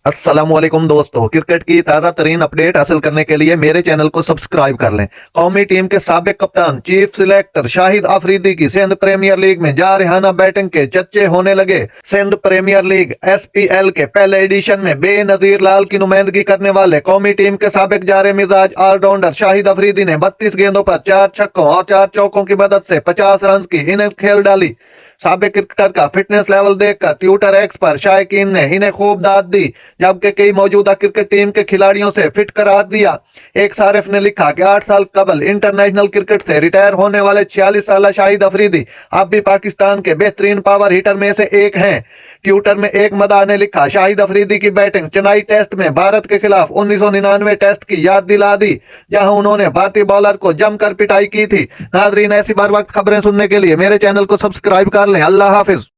अस्सलामुअलैकुम दोस्तों, क्रिकेट की ताजा तरीन अपडेट हासिल करने के लिए मेरे चैनल को सब्सक्राइब कर लें। कौमी टीम के साबिक कप्तान चीफ सिलेक्टर शाहिद अफरीदी की सिंध प्रीमियर लीग में जारहाना बैटिंग के चर्चे होने लगे। सिंध प्रीमियर लीग SPL के पहले एडिशन में बेनजीर लाल की नुमाइंदगी करने वाले कौमी टीम के साबिक जारे मिजाज ऑलराउंडर शाहिद अफरीदी ने 32 गेंदों पर 4 छक्कों और 4 चौकों की मदद से 50 रन की इनिंग्स खेल डाली। साबिक क्रिकेटर का फिटनेस लेवल देखकर ट्विटर एक्स पर शायकीन ने इन्हें खूब दाद दी, जबकि कई मौजूदा क्रिकेट टीम के खिलाड़ियों से फिट करार दिया। एक सारिफ ने लिखा कि 8 साल कबल इंटरनेशनल क्रिकेट से रिटायर होने वाले 46 साल शाहिद अफरीदी अब भी पाकिस्तान के बेहतरीन पावर हिटर में से एक हैं। ट्विटर में एक मदाह ने लिखा, शाहिद अफरीदी की बैटिंग चेन्नई टेस्ट में भारत के खिलाफ 1999 टेस्ट की याद दिला दी, जहां उन्होंने भारतीय बॉलर को जमकर पिटाई की थी। नाजरीन, ऐसी बार वक्त खबरें सुनने के लिए मेरे चैनल को सब्सक्राइब कर लें। अल्लाह हाफिज।